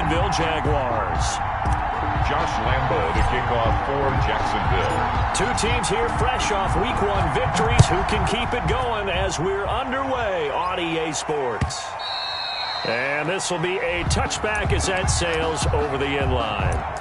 Jacksonville Jaguars. Josh Lambo to kick off for Jacksonville. Two teams here fresh off Week 1 victories. Who can keep it going as we're underway on EA Sports? And this will be a touchback as that sails over the end line.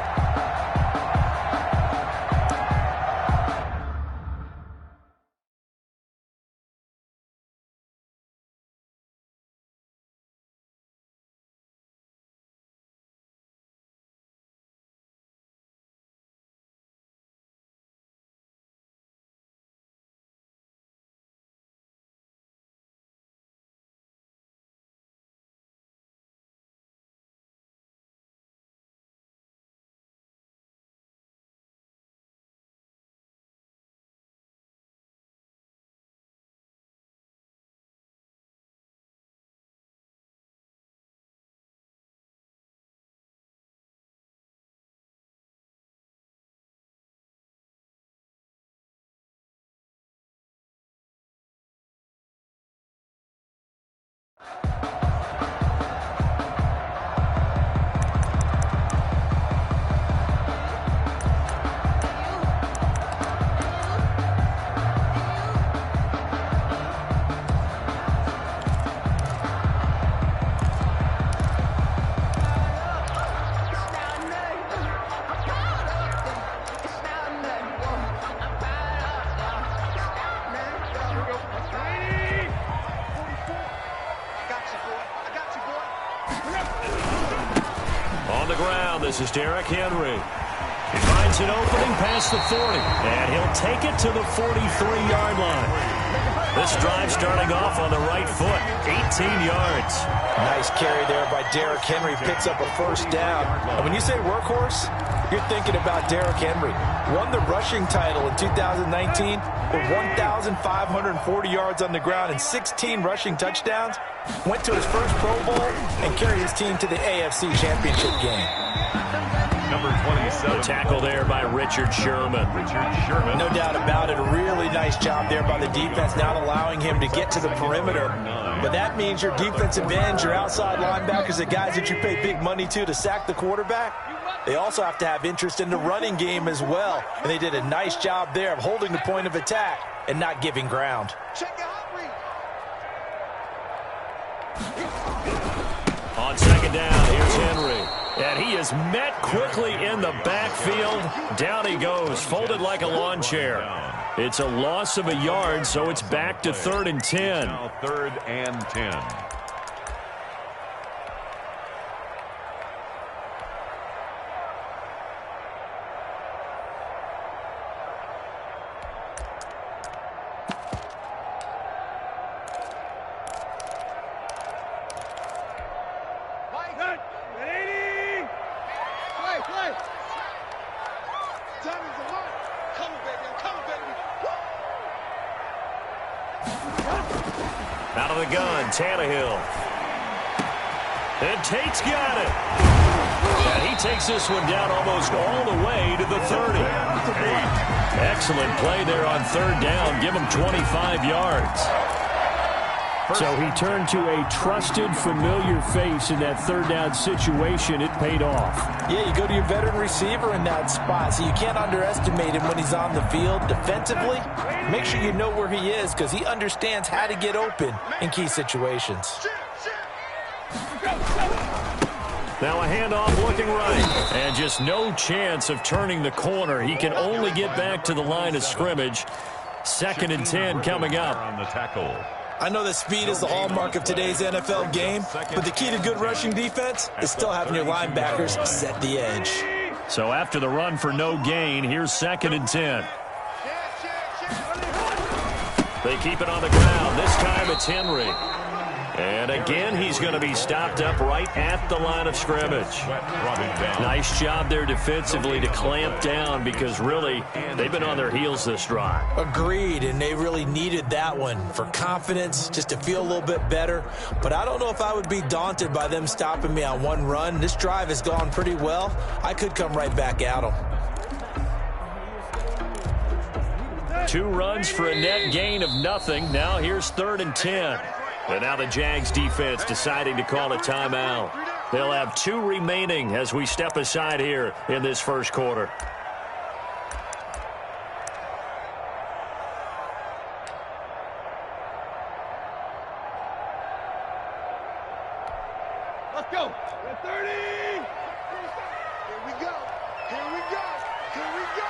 This is Derrick Henry. He finds an opening past the 40, and he'll take it to the 43-yard line. This drive starting off on the right foot, 18 yards. Nice carry there by Derrick Henry. Picks up a first down. And when you say workhorse, you're thinking about Derrick Henry. Won the rushing title in 2019 with 1,540 yards on the ground and 16 rushing touchdowns. Went to his first Pro Bowl and carried his team to the AFC Championship game. Number 27. The tackle there by Richard Sherman. No doubt about it. A really nice job there by the defense, not allowing him to get to the perimeter. But that means your defensive ends, your outside linebackers, the guys that you pay big money to sack the quarterback, they also have to have interest in the running game as well. And they did a nice job there of holding the point of attack and not giving ground. On second down, here's Henry. And he is met quickly in the backfield. Down he goes, folded like a lawn chair. It's a loss of a yard, so it's back to 3rd and 10. Now 3rd and 10. Out of the gun, Tannehill. And Tate's got it. And he takes this one down almost all the way to the 30. Excellent play there on 3rd down. Give him 25 yards. So he turned to a trusted, familiar face in that 3rd down situation. It paid off. Yeah, you go to your veteran receiver in that spot, so you can't underestimate him when he's on the field defensively. Make sure you know where he is because he understands how to get open in key situations. Now a handoff looking right. And just no chance of turning the corner. He can only get back to the line of scrimmage. 2nd and 10 coming up. On the tackle. I know that speed is the hallmark of today's NFL game, but the key to good rushing defense is still having your linebackers set the edge. So after the run for no gain, here's 2nd and 10. They keep it on the ground. This time it's Henry. And again, he's going to be stopped up right at the line of scrimmage. Nice job there defensively to clamp down because really they've been on their heels this drive. Agreed, and they really needed that one for confidence, just to feel a little bit better. But I don't know if I would be daunted by them stopping me on one run. This drive has gone pretty well. I could come right back at them. 2 runs for a net gain of nothing. Now here's 3rd and 10. And now the Jags defense deciding to call a timeout. They'll have 2 remaining as we step aside here in this first quarter. Let's go. 30. Here we go. Here we go. Here we go.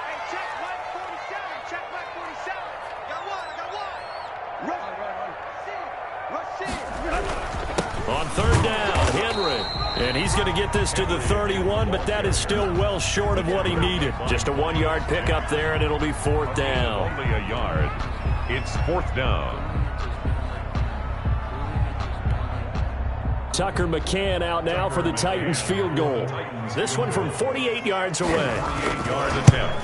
Hey, check Mike 47. Check Mike 47. I got one. Rush in. On third down, Henry. And he's going to get this to the 31, but that is still well short of what he needed. Just a 1-yard pickup there, and it'll be 4th down. Only a yard. It's 4th down. Tucker McCann out now for the Titans field goal. This one from 48 yards away. 48-yard attempt.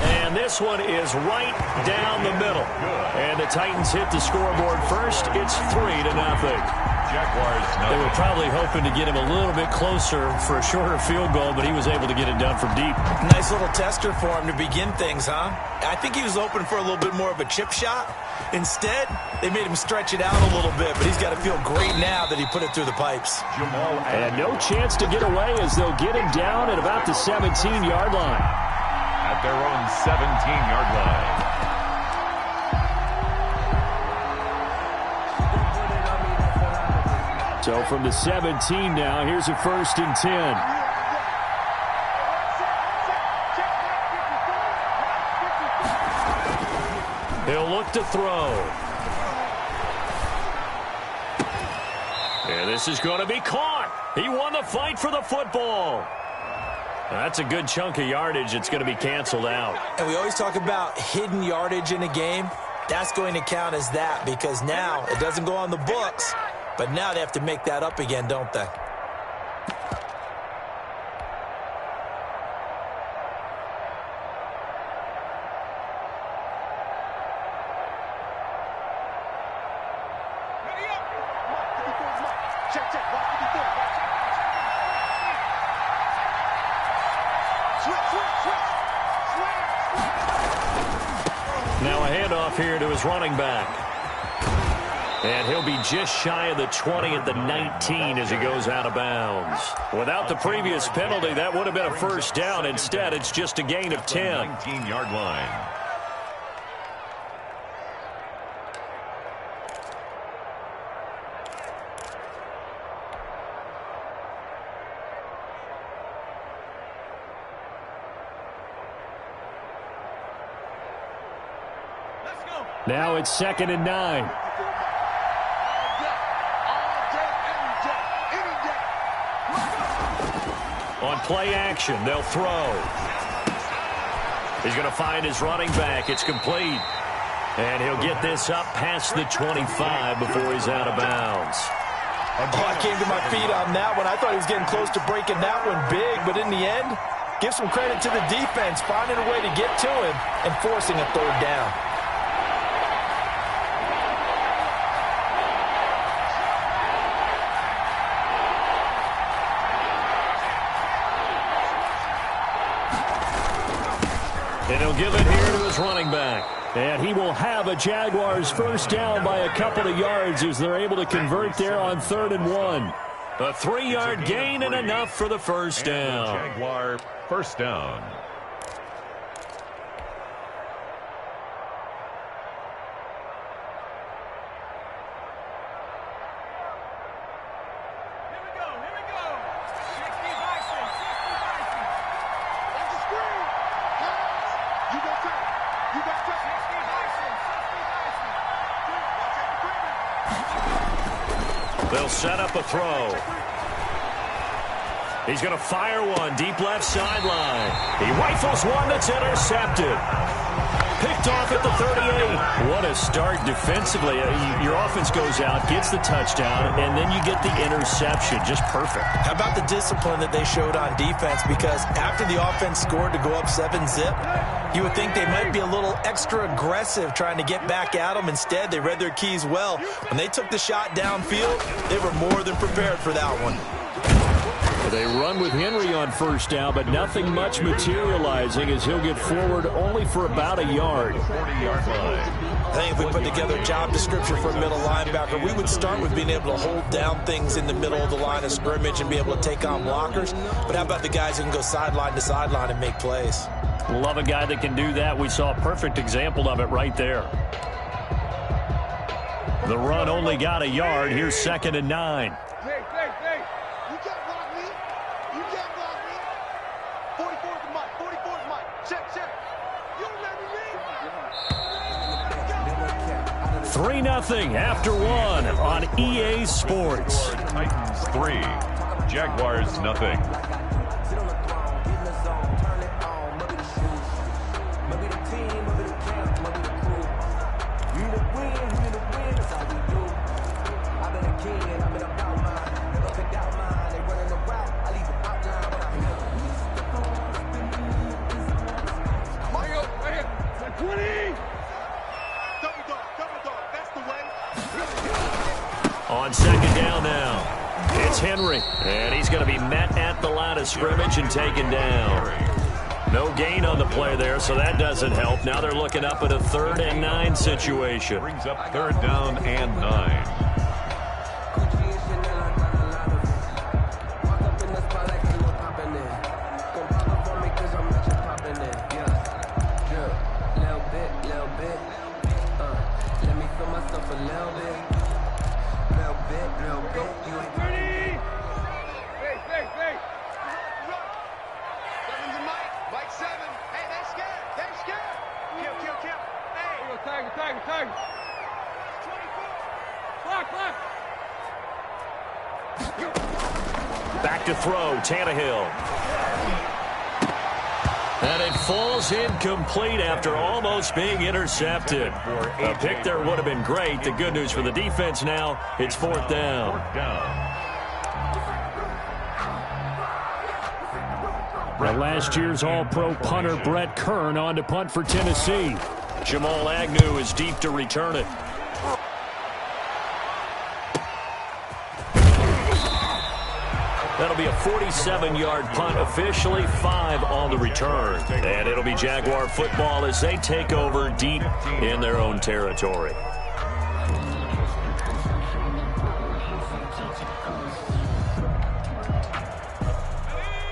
And this one is right down the middle. And the Titans hit the scoreboard first. It's 3-0. Jaguars. They were probably hoping to get him a little bit closer for a shorter field goal, but he was able to get it done from deep. Nice little tester for him to begin things, huh? I think he was hoping for a little bit more of a chip shot. Instead, they made him stretch it out a little bit, but he's got to feel great now that he put it through the pipes. And no chance to get away as they'll get him down at about the 17-yard line. At their own 17-yard line. So from the 17 now, here's a 1st and 10. He'll look to throw. And this is going to be caught. He won the fight for the football. That's a good chunk of yardage. It's going to be canceled out. And we always talk about hidden yardage in a game. That's going to count as that because now it doesn't go on the books. But now they have to make that up again, don't they? Now a handoff here to his running back. And he'll be just shy of the 20 at the 19 as he goes out of bounds. Without the previous penalty, that would have been a 1st down. Instead, it's just a gain of 10. 19-yard line. Now it's 2nd and 9. On play action, they'll throw. He's going to find his running back. It's complete. And he'll get this up past the 25 before he's out of bounds. Oh, I came to my feet on that one. I thought he was getting close to breaking that one big, but in the end, give some credit to the defense, finding a way to get to him and forcing a 3rd down. And he'll give it here to his running back. And he will have a Jaguars 1st down by a couple of yards as they're able to convert there on 3rd and 1. A 3-yard gain and enough for the 1st down. Jaguar 1st down. They'll set up a throw. He's going to fire one deep left sideline. He rifles one that's intercepted. Picked off at the 38. What a start defensively. Your offense goes out, gets the touchdown, and then you get the interception. Just perfect. How about the discipline that they showed on defense? Because after the offense scored to go up 7-zip, you would think they might be a little extra aggressive trying to get back at them. Instead, they read their keys well. When they took the shot downfield, they were more than prepared for that one. They run with Henry on 1st down, but nothing much materializing as he'll get forward only for about a yard. 40-yard line. I think if we put together a job description for a middle linebacker, we would start with being able to hold down things in the middle of the line of scrimmage and be able to take on blockers. But how about the guys who can go sideline to sideline and make plays? Love a guy that can do that. We saw a perfect example of it right there. The run only got a yard. Here's 2nd and 9. Hey. You can't block me. You can't block me. 44's the mic. 44's mic. Check. You don't let me read. 3-0 after 1 on EA Sports. Titans 3, Jaguars nothing. On 2nd down now, it's Henry, and he's going to be met at the line of scrimmage and taken down. No gain on the play there, so that doesn't help. Now they're looking up at a 3rd and 9 situation. Brings up 3rd down and 9. Back to throw, Tannehill. And it falls incomplete after almost being intercepted. A pick there would have been great. The good news for the defense now, it's 4th down. Now last year's All-Pro punter Brett Kern on to punt for Tennessee. Jamal Agnew is deep to return it. That'll be a 47-yard punt, officially 5 on the return. And it'll be Jaguar football as they take over deep in their own territory.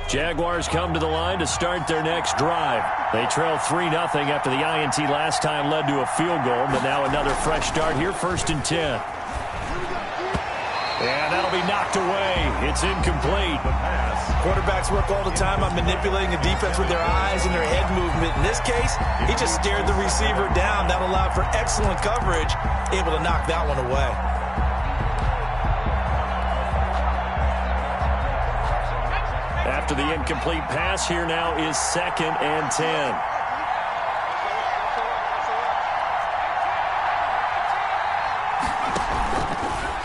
Jaguars come to the line to start their next drive. They trail 3-0 after the INT last time led to a field goal, but now another fresh start here, 1st and 10. And that'll be knocked away. It's incomplete. Quarterbacks work all the time on manipulating the defense with their eyes and their head movement. In this case, he just stared the receiver down. That allowed for excellent coverage, able to knock that one away. After the incomplete pass, here now is 2nd and 10.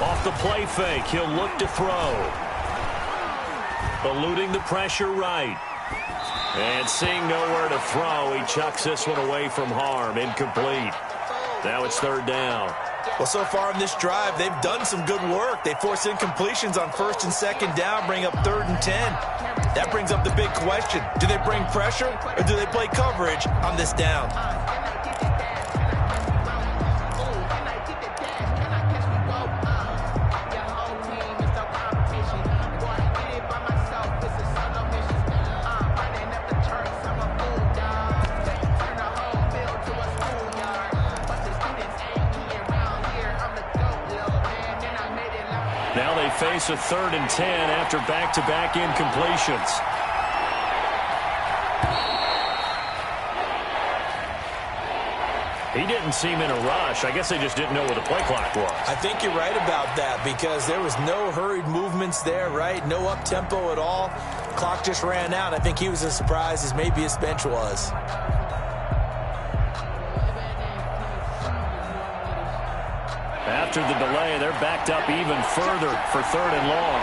Off the play fake, he'll look to throw. Eluding the pressure right. And seeing nowhere to throw, he chucks this one away from harm. Incomplete. Now it's 3rd down. Well, so far in this drive, they've done some good work. They force incompletions on 1st and 2nd down, bring up 3rd and 10. That brings up the big question. Do they bring pressure or do they play coverage on this down? Now they face a 3rd and 10 after back-to-back incompletions. He didn't seem in a rush. I guess they just didn't know where the play clock was. I think you're right about that because there was no hurried movements there, right? No up-tempo at all. Clock just ran out. I think he was as surprised as maybe his bench was. After the delay, they're backed up even further for 3rd and long.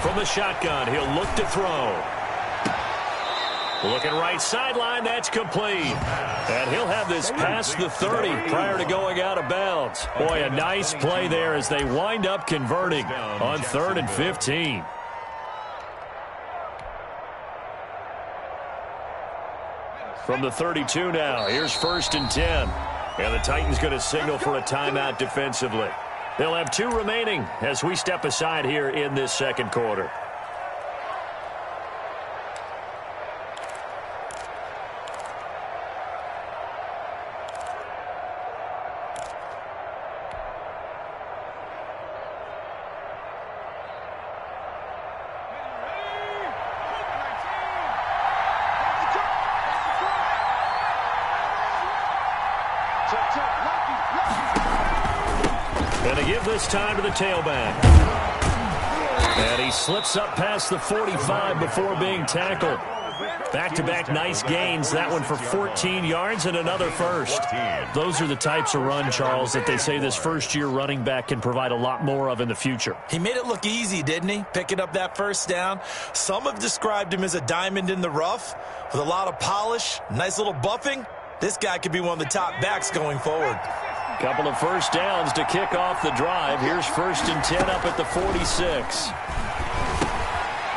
From the shotgun, he'll look to throw. Looking right sideline, that's complete. And he'll have this past the 30 prior to going out of bounds. Boy, a nice play there as they wind up converting on 3rd and 15. From the 32 now, here's 1st and 10. And the Titans going to signal for a timeout defensively. They'll have 2 remaining as we step aside here in this second quarter. And to give this time to the tailback. And he slips up past the 45 before being tackled. Back-to-back nice gains. That one for 14 yards and another first. Those are the types of run, Charles, that they say this first-year running back can provide a lot more of in the future. He made it look easy, didn't he? Picking up that first down. Some have described him as a diamond in the rough with a lot of polish, nice little buffing. This guy could be one of the top backs going forward. Couple of first downs to kick off the drive. Here's 1st and 10 up at the 46.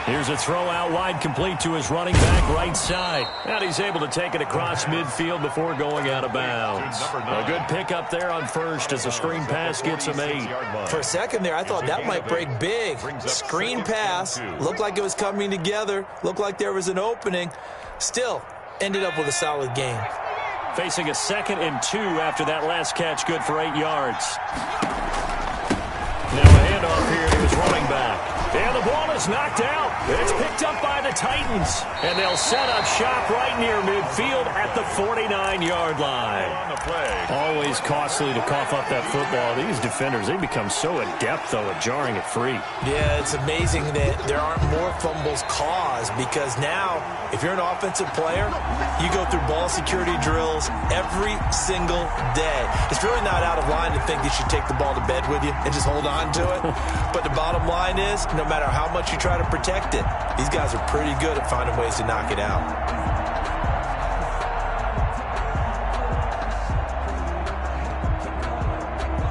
Here's a throw out wide, complete to his running back right side. And he's able to take it across midfield before going out of bounds. A good pickup there on first as a screen pass gets him 8. For a second there, I thought that might break big. Screen pass, looked like it was coming together, looked like there was an opening. Still, ended up with a solid gain. Facing a 2nd and 2 after that last catch, good for 8 yards. Now a handoff here to his running back. And the ball is knocked out. It's picked up by the Titans. And they'll set up shop right near midfield at the 49-yard line. Always costly to cough up that football. These defenders, they become so adept, though, at jarring it free. Yeah, it's amazing that there aren't more fumbles caused because now, if you're an offensive player, you go through ball security drills every single day. It's really not out of line to think you should take the ball to bed with you and just hold on to it. But the bottom line is, no matter how much you try to protect it, these guys are pretty good at finding ways to knock it out.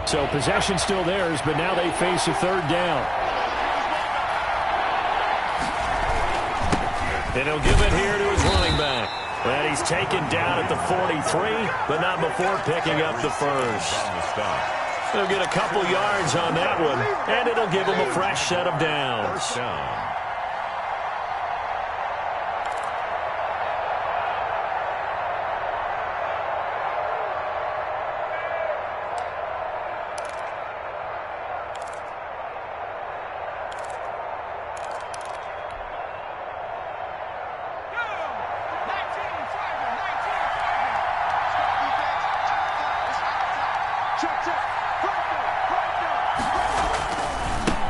So possession still theirs, but now they face a 3rd down. And he'll give it here to his running back. And he's taken down at the 43, but not before picking up the first. They'll get a couple yards on that one, and it'll give them a fresh set of downs.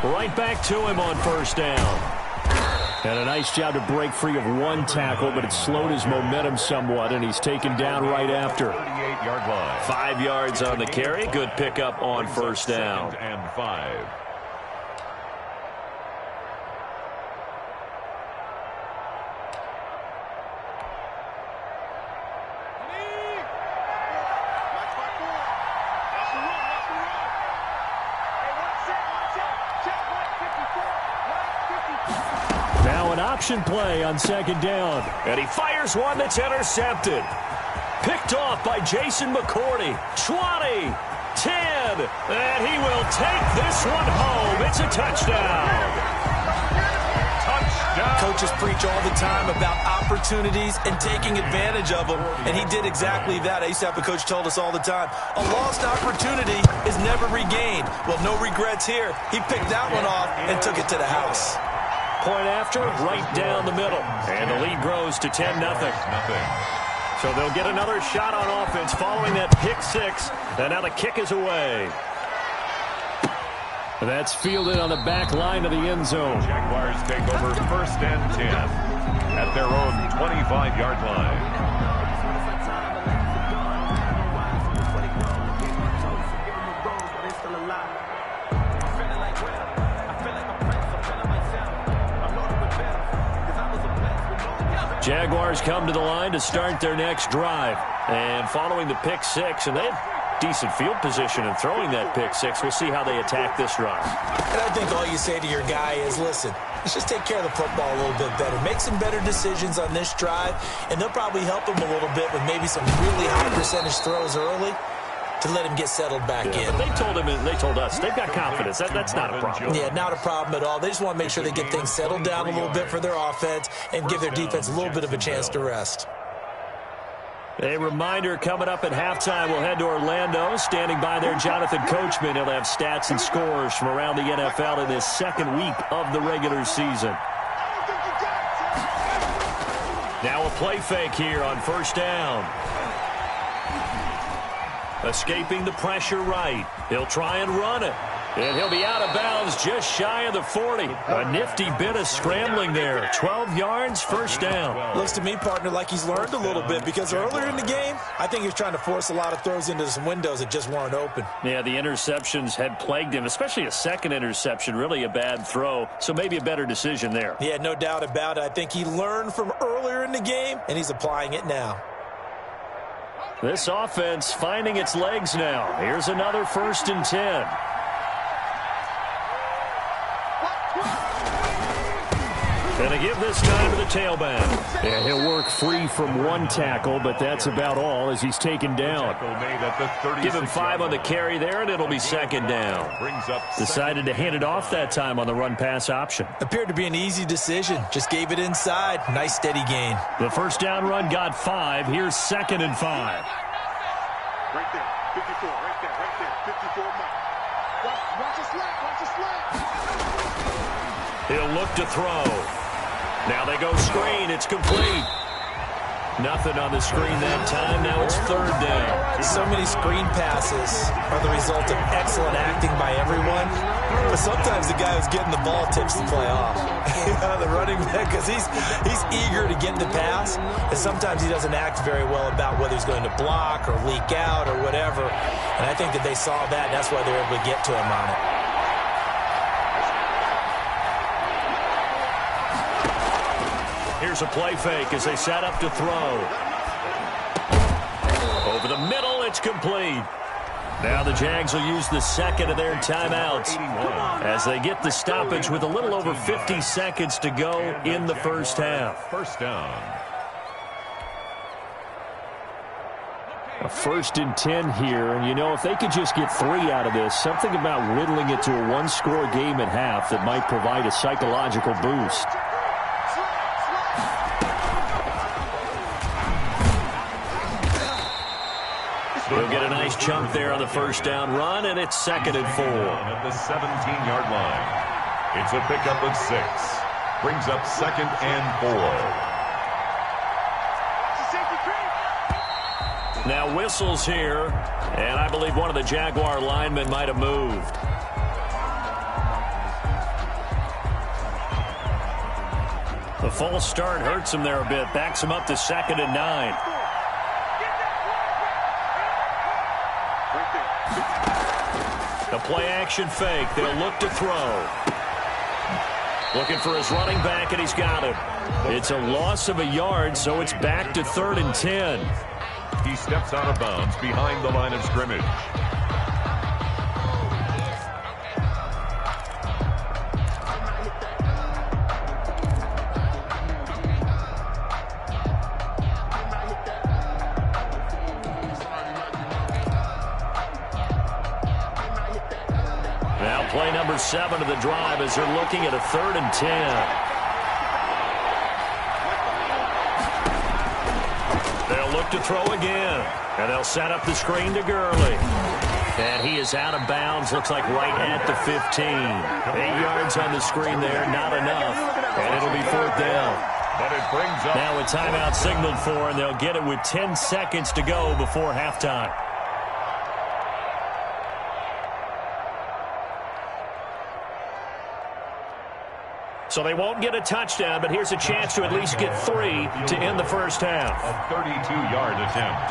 Right back to him on 1st down. And a nice job to break free of one tackle, but it slowed his momentum somewhat, and he's taken down right after. 38-yard line. 5 yards on the carry. Good pickup on 1st down. 2nd and 5. Option play on 2nd down. And he fires one that's intercepted. Picked off by Jason McCourty. 20, 10, and he will take this one home. It's a touchdown. Touchdown. Coaches preach all the time about opportunities and taking advantage of them, and he did exactly that. I used to have a coach told us all the time, a lost opportunity is never regained. Well, no regrets here. He picked that one off and took it to the house. Point after, right down the middle. And the lead grows to 10-0. So they'll get another shot on offense following that pick 6. And now the kick is away. That's fielded on the back line of the end zone. Jaguars take over 1st and 10 at their own 25-yard line. Jaguars Jaguars come to the line to start their next drive. And following the pick six, and they had decent field position in throwing that pick six. We'll see how they attack this drive. And I think all you say to your guy is, listen, let's just take care of the football a little bit better. Make some better decisions on this drive, and they'll probably help him a little bit with maybe some really high percentage throws early to let him get settled back in. But they told him, and they told us, they've got confidence. That's not a problem. Yeah, not a problem at all. They just want to make sure they get things settled down a little bit for their offense and give their defense a little bit of a chance to rest. A reminder, coming up at halftime, we'll head to Orlando. Standing by there, Jonathan Coachman. He'll have stats and scores from around the NFL in this second week of the regular season. Now a play fake here on first down. Escaping the pressure right. He'll try and run it. And he'll be out of bounds just shy of the 40. A nifty bit of scrambling there. 12 yards, first down. Looks to me, partner, like he's learned a little bit, because earlier in the game, I think he was trying to force a lot of throws into some windows that just weren't open. Yeah, the interceptions had plagued him, especially a second interception, really a bad throw. So maybe a better decision there. Yeah, no doubt about it. I think he learned from earlier in the game, and he's applying it now. This offense finding its legs now. Here's another 1st and 10. And they give this time to the tailback. And he'll work free from one tackle, but that's about all as he's taken down. Give him 5 on the carry there, and it'll be second down. Decided to hand it off that time on the run-pass option. Appeared to be an easy decision. Just gave it inside. Nice, steady gain. The first down run got 5. Here's 2nd and 5. Right there, 54, right there, 54 mark. Watch the slap, watch the slap. He'll look to throw. Now they go screen. It's complete. Nothing on the screen that time. Now it's 3rd down. So many screen passes are the result of excellent acting by everyone. But sometimes the guy who's getting the ball tips the play off. The running back, because he's eager to get the pass. And sometimes he doesn't act very well about whether he's going to block or leak out or whatever. And I think that they saw that, and that's why they were able to get to him on it. Here's a play fake as they set up to throw. Over the middle, it's complete. Now the Jags will use the second of their timeouts as they get the stoppage with a little over 50 seconds to go in the first half. First down. A 1st and 10 here, and you know, if they could just get 3 out of this, something about whittling it to a one-score game at half that might provide a psychological boost. He'll get a nice chunk there on the first down run, and it's 2nd and 4. At the 17-yard line. It's a pickup of 6. Brings up 2nd and 4. Now whistles here, and I believe one of the Jaguar linemen might have moved. The false start hurts him there a bit, backs him up to 2nd and 9. The play-action fake. They'll look to throw. Looking for his running back, and he's got him. It's a loss of a yard, so it's back to 3rd and 10. He steps out of bounds behind the line of scrimmage. Play number 7 of the drive as they're looking at a 3rd and 10. They'll look to throw again, and they'll set up the screen to Gurley. And he is out of bounds, looks like right at the 15. 8 yards on the screen there, not enough, and it'll be 4th down. But it brings up now a timeout signaled for, and they'll get it with 10 seconds to go before halftime. So they won't get a touchdown, but here's a chance to at least get 3 to end the first half. a 32-yard attempt.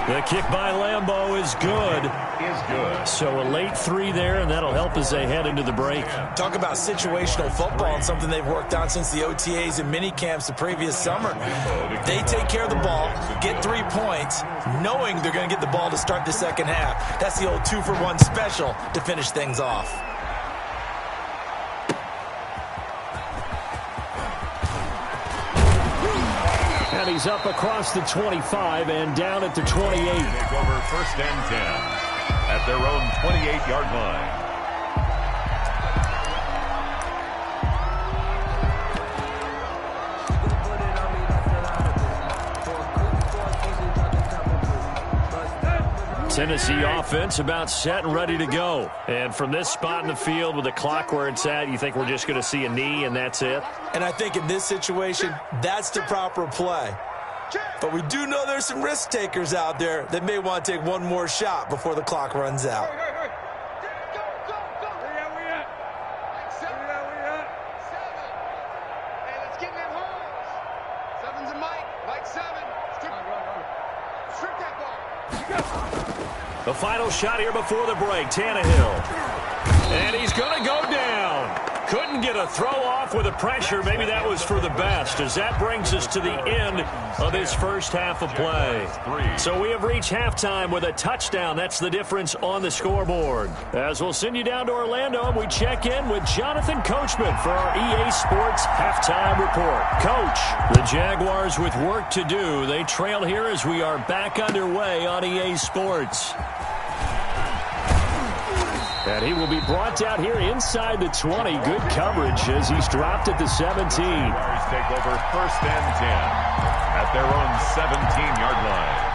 The kick by Lambeau is good. So a late 3 there, and that'll help as they head into the break. Talk about situational football and something they've worked on since the OTAs and mini camps the previous summer. They take care of the ball, get 3 points, knowing they're going to get the ball to start the second half. That's the old 2-for-1 special to finish things off. And he's up across the 25 and down at the 28. Take over 1st and 10 at their own 28-yard line. Tennessee offense about set and ready to go. And from this spot in the field with the clock where it's at, you think we're just going to see a knee and that's it? And I think in this situation, that's the proper play. But we do know there's some risk takers out there that may want to take one more shot before the clock runs out. The final shot here before the break, Tannehill. And he's going to go down. Couldn't get a throw off with the pressure. Maybe that was for the best, as that brings us to the end of this first half of play. So we have reached halftime with a touchdown. That's the difference on the scoreboard. As we'll send you down to Orlando, and we check in with Jonathan Coachman for our EA Sports Halftime Report. Coach, the Jaguars with work to do. They trail here as we are back underway on EA Sports. And he will be brought down here inside the 20. Good coverage as he's dropped at the 17. Take over 1st and 10 at their own 17-yard line.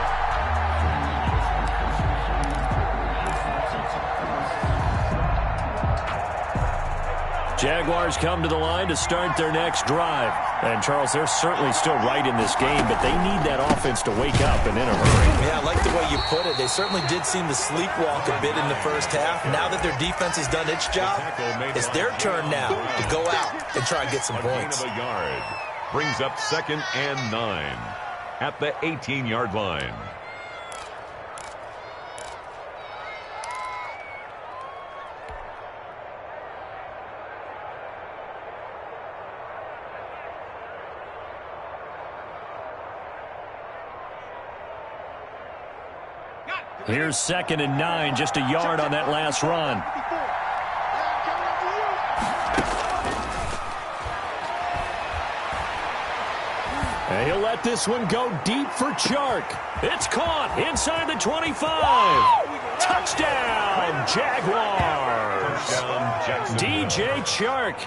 Jaguars come to the line to start their next drive. And, Charles, they're certainly still right in this game, but they need that offense to wake up and in a hurry. Yeah, I like the way you put it. They certainly did seem to sleepwalk a bit in the first half. Now that their defense has done its job, it's their turn now to go out and try and get some points. A yard brings up 2nd and 9 at the 18-yard line. Here's 2nd and 9, just a yard on that last run. And he'll let this one go deep for Chark. It's caught inside the 25. Touchdown, Jaguars. DJ Chark.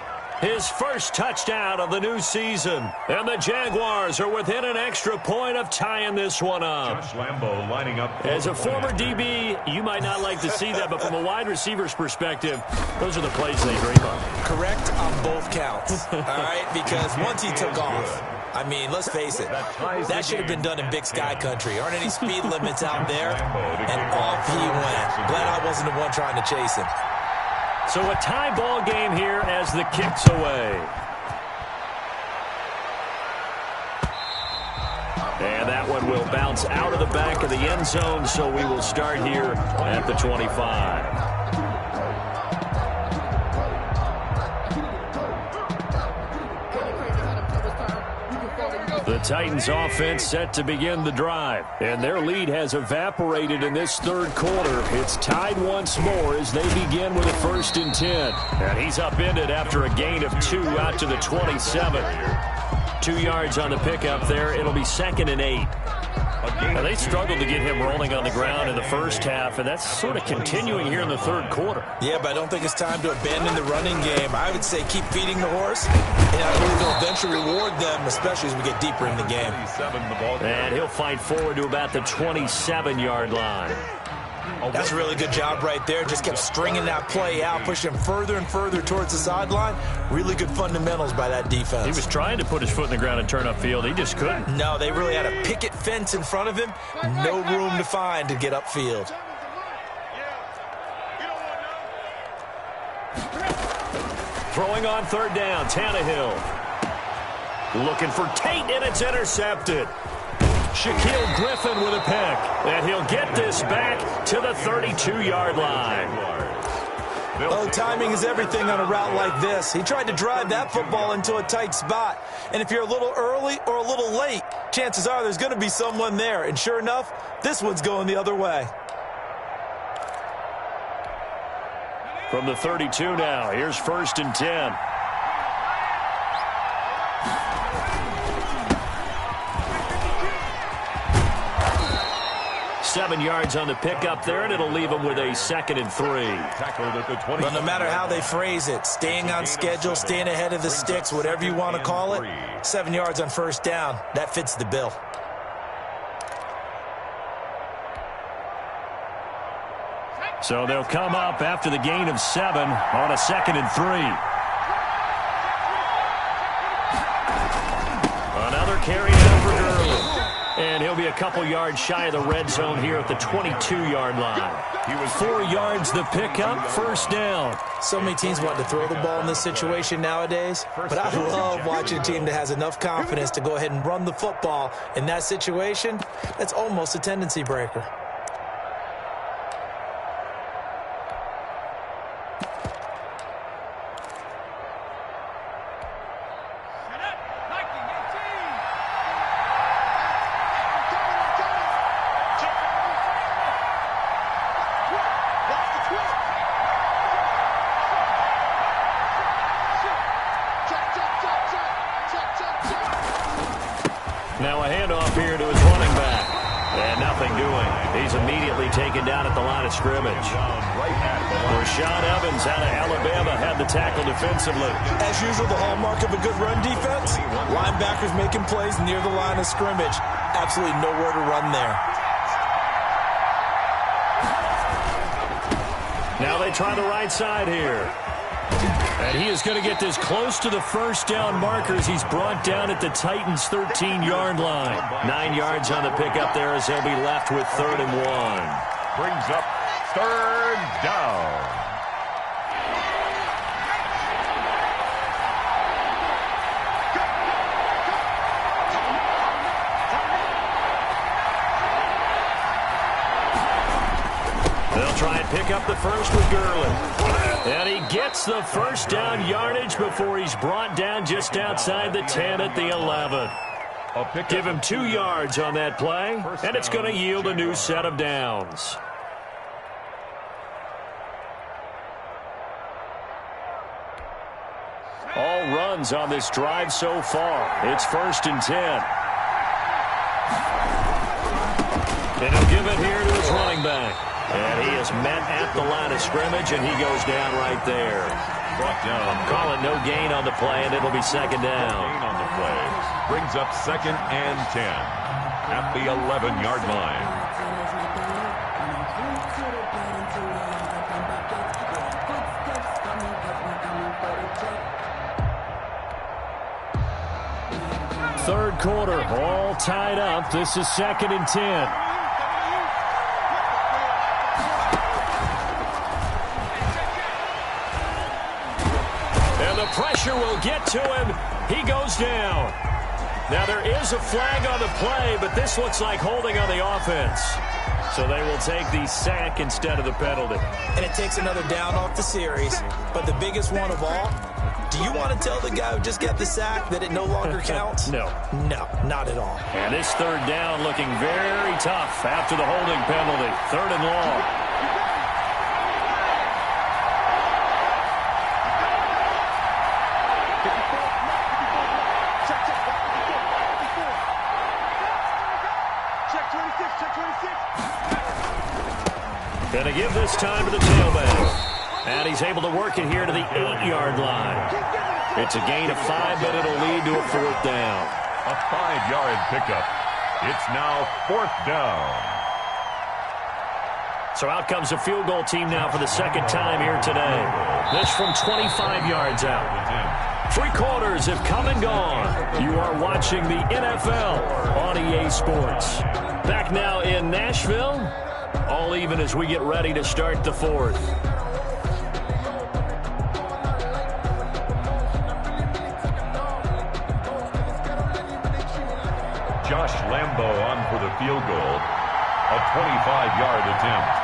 His first touchdown of the new season. And the Jaguars are within an extra point of tying this one up. Josh Lambeau lining up. As a former DB, you might not like to see that, but from a wide receiver's perspective, those are the plays they dream of. Correct on both counts, all right? Because once he took off, I mean, let's face it, that should have been done in Big Sky country. Aren't any speed limits out there? And off he went. Glad I wasn't the one trying to chase him. So a tie ball game here as the kick's away. And that one will bounce out of the back of the end zone, so we will start here at the 25. The Titans offense set to begin the drive, and their lead has evaporated in this third quarter. It's tied once more as they begin with a 1st and 10. And he's upended after a gain of 2 out to the 27. 2 yards on the pickup there. It'll be 2nd and 8. Now, they struggled to get him rolling on the ground in the first half, and that's sort of continuing here in the third quarter. Yeah, but I don't think it's time to abandon the running game. I would say keep feeding the horse, and I believe they'll eventually reward them, especially as we get deeper in the game. And he'll fight forward to about the 27-yard line. That's a really good job right there. Just kept stringing that play out, pushing him further and further towards the sideline. Really good fundamentals by that defense. He was trying to put his foot in the ground and turn upfield. He just couldn't. No, they really had a picket fence in front of him. No room to find to get upfield. Throwing on 3rd down, Tannehill. Looking for Tate, and it's intercepted. Shaquille Griffin with a pick. And he'll get this back to the 32-yard line. Oh, timing is everything on a route like this. He tried to drive that football into a tight spot. And if you're a little early or a little late, chances are there's going to be someone there. And sure enough, this one's going the other way. From the 32 now, here's 1st and 10. Seven yards on the pickup there, and it'll leave them with a 2nd and 3. But no matter how they phrase it, staying on schedule, staying ahead of the sticks, whatever you want to call it, 7 yards on 1st down, that fits the bill. So they'll come up after the gain of 7 on a 2nd and 3. Another carry out for Gurley. And he'll be a couple yards shy of the red zone here at the 22-yard line. He was 4 yards the pickup, 1st down. So many teams want to throw the ball in this situation nowadays, but I love watching a team that has enough confidence to go ahead and run the football. In that situation, that's almost a tendency breaker. Now a handoff here to his running back. And nothing doing. He's immediately taken down at the line of scrimmage. Rashaan Evans out of Alabama had the tackle defensively. As usual, the hallmark of a good run defense, linebackers making plays near the line of scrimmage. Absolutely nowhere to run there. Now they try the right side here. And he is going to get this close to the 1st down markers. He's brought down at the Titans' 13-yard line. 9 yards on the pickup there as he'll be left with 3rd and 1. Brings up 3rd down. They'll try and pick up the first with Gurley. And he gets the 1st down yardage before he's brought down just outside the 10 at the 11. Give him 2 yards on that play, and it's going to yield a new set of downs. All runs on this drive so far. It's 1st and 10. And he'll give it here to his running back. And he is met at the line of scrimmage, and he goes down right there. Brought down. Call it no gain on the play, and it'll be 2nd down. Gain on the play. Brings up 2nd and 10 at the 11-yard line. Third quarter, all tied up. This is 2nd and 10. Pressure will get to him. He goes down. Now there is a flag on the play, but this looks like holding on the offense. So they will take the sack instead of the penalty. And it takes another down off the series. But the biggest one of all, do you want to tell the guy who just got the sack that it no longer counts? No. No, not at all. And this 3rd down looking very tough after the holding penalty. 3rd and long. Going to give this time to the tailback. And he's able to work it here to the 8-yard line. It's a gain of 5, but it'll lead to a 4th down. A 5-yard pickup. It's now 4th down. So out comes the field goal team now for the 2nd time here today. This from 25 yards out. 3 quarters have come and gone. You are watching the NFL on EA Sports. Back now in Nashville. All even as we get ready to start the 4th. Josh Lambo on for the field goal. A 25-yard attempt.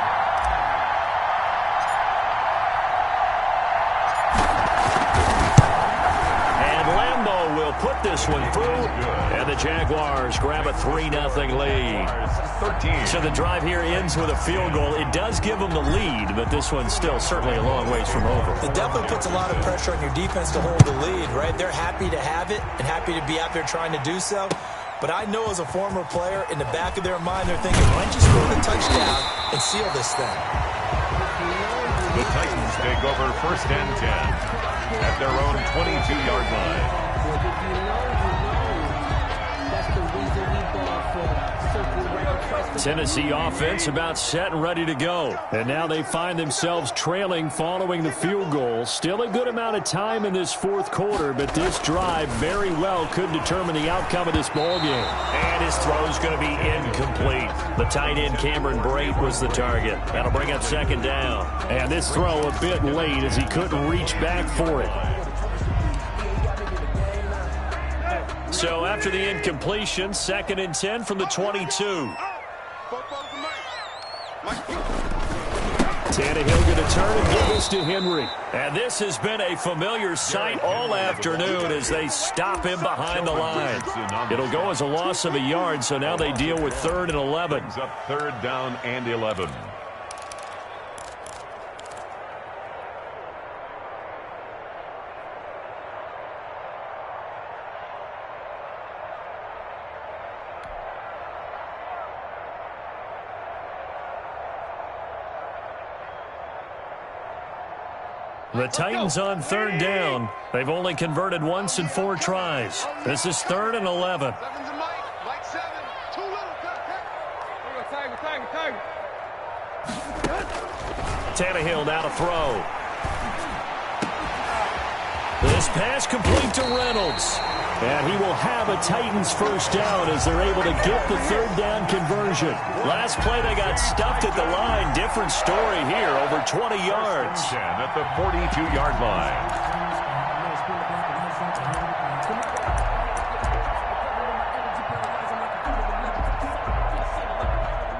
Put this one through, and the Jaguars grab a 3-0 lead. So the drive here ends with a field goal. It does give them the lead, but this one's still certainly a long ways from over. It definitely puts a lot of pressure on your defense to hold the lead, right? They're happy to have it and happy to be out there trying to do so. But I know as a former player, in the back of their mind, they're thinking, why don't you score the touchdown and seal this thing? The Titans take over 1st and 10 at their own 22-yard line. Tennessee offense about set and ready to go. And now they find themselves trailing following the field goal. Still a good amount of time in this 4th quarter, but this drive very well could determine the outcome of this ball game. And his throw's going to be incomplete. The tight end Cameron Brate was the target. That'll bring up 2nd down. And this throw a bit late as he couldn't reach back for it. So after the incompletion, 2nd and 10 from the 22. Tannehill going to turn and give this to Henry. And this has been a familiar sight all afternoon as they stop him behind the line. It'll go as a loss of a yard, so now they deal with 3rd and 11. Up 3rd down and 11. The Titans on 3rd down. They've only converted once in 4 tries. This is 3rd and 11. Tannehill now to throw. This pass complete to Reynolds. And he will have a Titans 1st down as they're able to get the 3rd down conversion. Last play they got stuffed at the line. Different story here, over 20 yards. At the 42-yard line.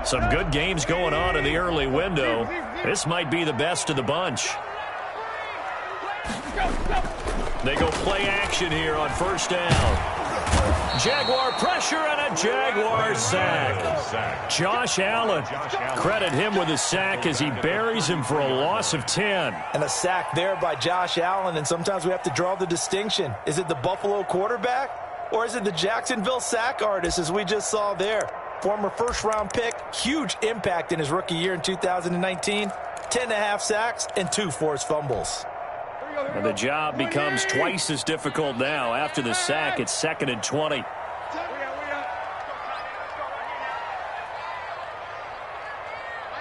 Some good games going on in the early window. This might be the best of the bunch. They go play action here on 1st down. Jaguar pressure and a Jaguar sack. Josh Allen. Credit him with a sack as he buries him for a loss of 10. And a sack there by Josh Allen, and sometimes we have to draw the distinction. Is it the Buffalo quarterback, or is it the Jacksonville sack artist, as we just saw there? Former 1st-round pick, huge impact in his rookie year in 2019. 10.5 sacks and 2 forced fumbles. And the job becomes twice as difficult now. After the sack, it's 2nd and 20. Mike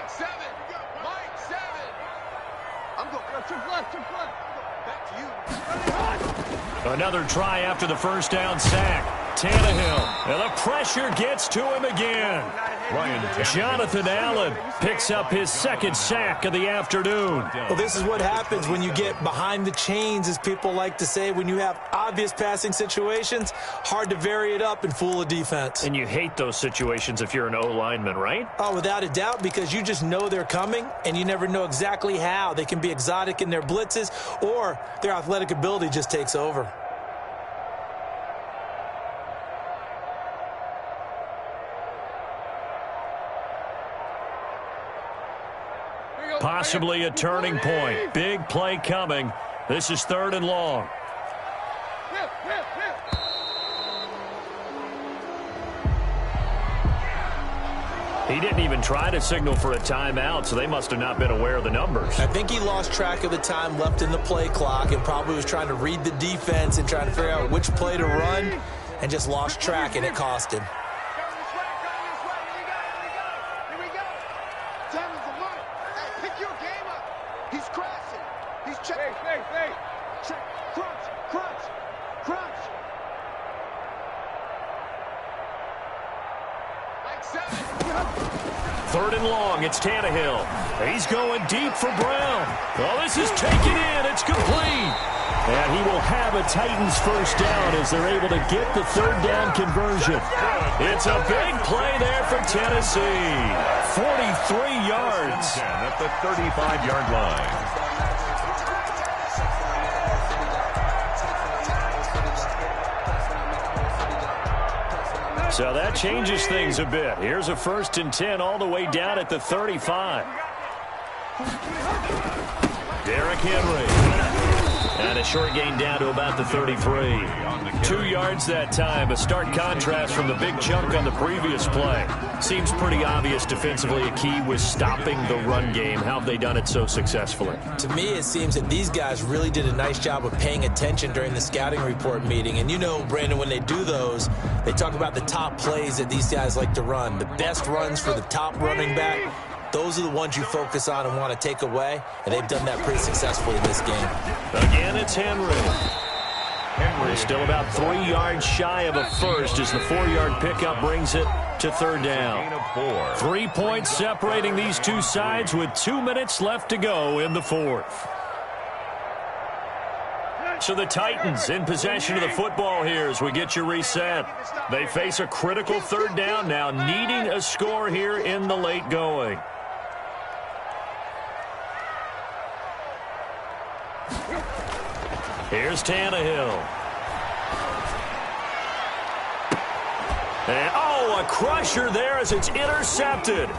7. I'm going to left. Back to you. Another try after the 1st down sack. Tannehill. And the pressure gets to him again. Jonathan Allen picks up his 2nd sack of the afternoon. Well, this is what happens when you get behind the chains, as people like to say. When you have obvious passing situations, hard to vary it up and fool a defense. And you hate those situations if you're an O-lineman, right? Oh, without a doubt, because you just know they're coming, and you never know exactly how. They can be exotic in their blitzes, or their athletic ability just takes over. Possibly a turning point. Big play coming. This is 3rd and long. He didn't even try to signal for a timeout, so they must have not been aware of the numbers. I think he lost track of the time left in the play clock and probably was trying to read the defense and trying to figure out which play to run, and just lost track, and it cost him. Third and long, it's Tannehill. He's going deep for Brown. Oh, this is taken in. It's complete. And he will have a Titans first down as they're able to get the third down conversion. It's a big play there for Tennessee. 43 yards. At the 35-yard line. So that changes things a bit. Here's a 1st and 10 all the way down at the 35. Derrick Henry. And a short gain down to about the 33. 2 yards that time. A stark contrast from the big chunk on the previous play. Seems pretty obvious defensively a key was stopping the run game. How have they done it so successfully? To me, it seems that these guys really did a nice job of paying attention during the scouting report meeting. And you know, Brandon, when they do those, they talk about the top plays that these guys like to run. The best runs for the top running back. Those are the ones you focus on and want to take away, and they've done that pretty successfully in this game. Again, it's Henry. Henry still about 3 yards shy of a first as the 4-yard pickup brings it to third down. 3 points separating these two sides with 2 minutes left to go in the fourth. So the Titans in possession of the football here as we get you reset. They face a critical third down now, needing a score here in the late going. Here's Tannehill. And, a crusher there as it's intercepted.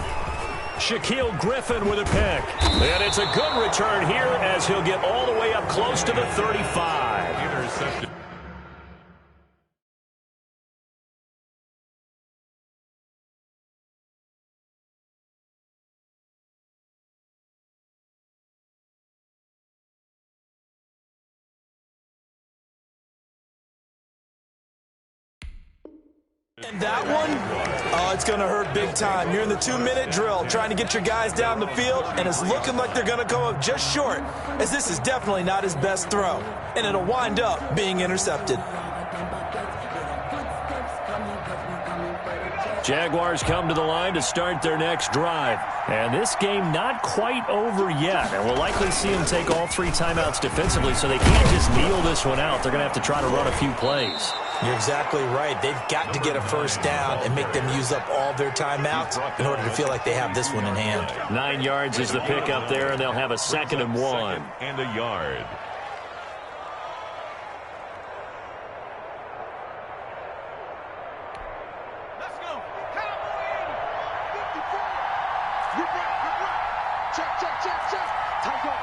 Shaquille Griffin with a pick. And it's a good return here as he'll get all the way up close to the 35. Intercepted. And that one, it's going to hurt big time. You're in the 2-minute drill trying to get your guys down the field, and it's looking like they're going to go up just short, as this is definitely not his best throw. And it'll wind up being intercepted. Jaguars come to the line to start their next drive. And this game not quite over yet. And we'll likely see them take all 3 timeouts defensively, so they can't just kneel this one out. They're going to have to try to run a few plays. You're exactly right. They've got to get a first down and make them use up all their timeouts in order to feel like they have this one in hand. 9 yards is the pickup there, and they'll have a 2nd and 1. And a yard. Let's go. Cowboy 54. You're right. Check. Time off.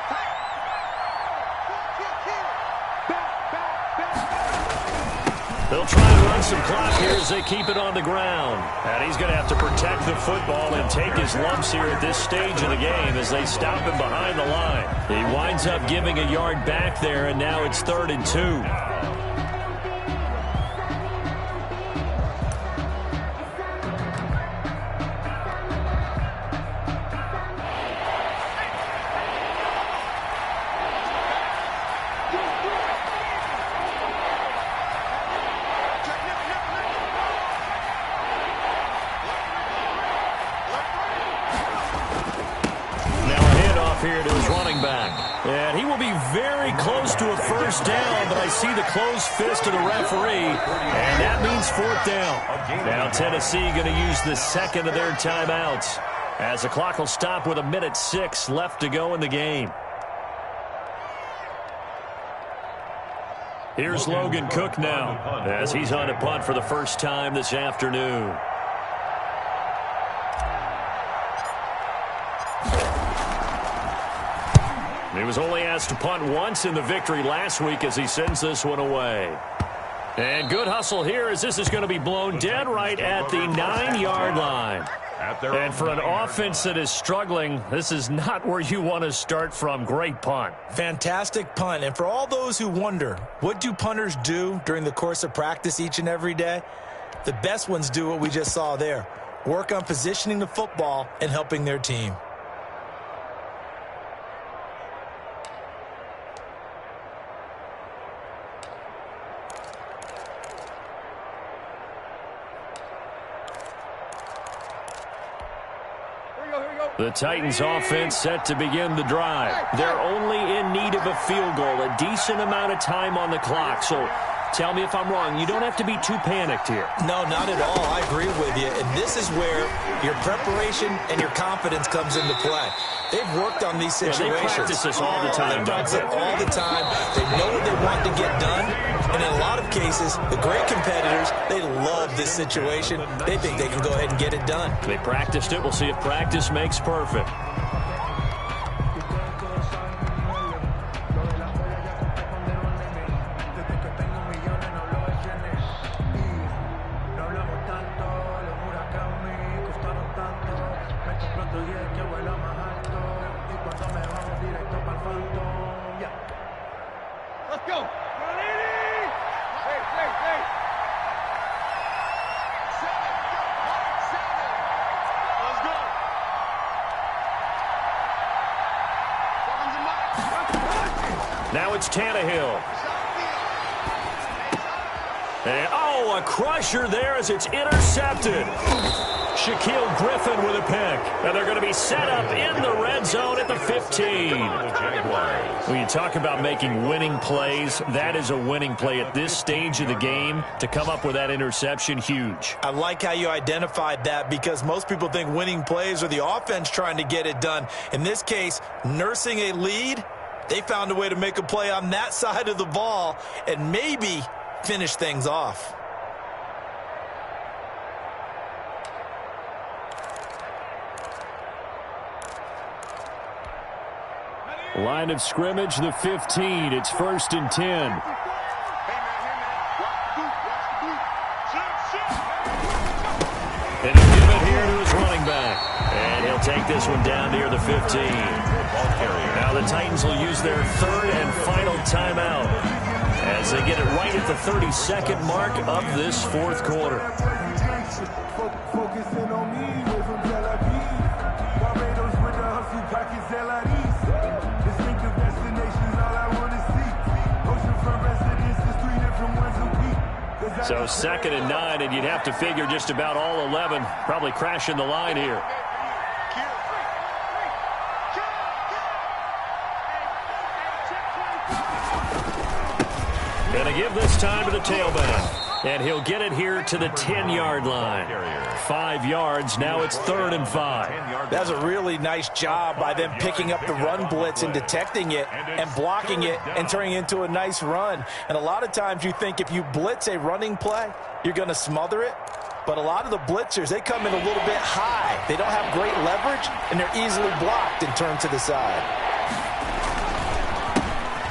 They'll try and run some clock here as they keep it on the ground. And he's going to have to protect the football and take his lumps here at this stage of the game as they stop him behind the line. He winds up giving a yard back there, and now it's 3rd and 2. Here to his running back. And he will be very close to a first down, but I see the closed fist of the referee, and that means 4th down. Now Tennessee going to use the 2nd of their timeouts as the clock will stop with 1:06 left to go in the game. Here's Logan Cook now as he's on a punt for the first time this afternoon. He was only asked to punt once in the victory last week as he sends this one away. And good hustle here as this is going to be blown dead right at the 9-yard line. And for an offense that is struggling, this is not where you want to start from. Great punt. Fantastic punt. And for all those who wonder, what do punters do during the course of practice each and every day? The best ones do what we just saw there. Work on positioning the football and helping their team. The Titans offense set to begin the drive. They're only in need of a field goal, a decent amount of time on the clock. So tell me if I'm wrong. You don't have to be too panicked here. No, not at all. I agree with you. And this is where your preparation and your confidence comes into play. They've worked on these situations. They practice this all the time. They practice it all the time. They know what they want to get done. And in a lot of cases, the great competitors, they love this situation. They think they can go ahead and get it done. They practiced it. We'll see if practice makes perfect. Let's go. Now it's Tannehill. And, oh, a crusher there as it's intercepted. Shaquille Griffin with a pick. And they're going to be set up in the red zone at the 15. When you talk about making winning plays, that is a winning play at this stage of the game. To come up with that interception, huge. I like how you identified that because most people think winning plays are the offense trying to get it done. In this case, nursing a lead, they found a way to make a play on that side of the ball and maybe finish things off. Line of scrimmage, the 15. It's 1st and 10. And he'll give it here to his running back. And he'll take this one down near the 15. Now the Titans will use their third and final timeout as they get it right at the 32nd mark of this fourth quarter. So 2nd and 9, and you'd have to figure just about all 11 probably crashing the line here. Gonna give this time to the tailback, and he'll get it here to the 10-yard line. 5 yards, now it's 3rd and 5. That's a really nice job by them picking up the run blitz and detecting it and blocking it and turning it into a nice run. And a lot of times you think if you blitz a running play, you're going to smother it. But a lot of the blitzers, they come in a little bit high. They don't have great leverage, and they're easily blocked and turned to the side.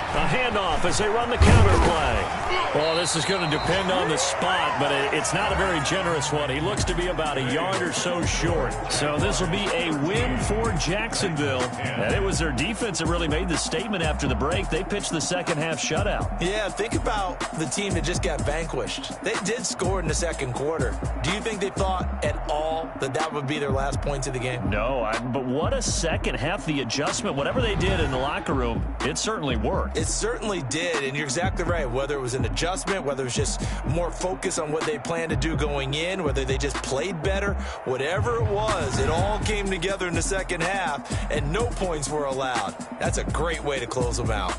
A handoff as they run the counter play. Well, this is going to depend on the spot, but it's not a very generous one. He looks to be about a yard or so short. So this will be a win for Jacksonville. And it was their defense that really made the statement after the break. They pitched the second-half shutout. Yeah, think about the team that just got vanquished. They did score in the second quarter. Do you think they thought at all that that would be their last points of the game? No, but what a second half. The adjustment, whatever they did in the locker room, it certainly worked. It certainly did, and you're exactly right. Whether it was an adjustment, whether it was just more focus on what they planned to do going in, whether they just played better, whatever it was, it all came together in the second half, and no points were allowed. That's a great way to close them out.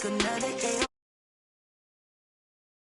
Another day.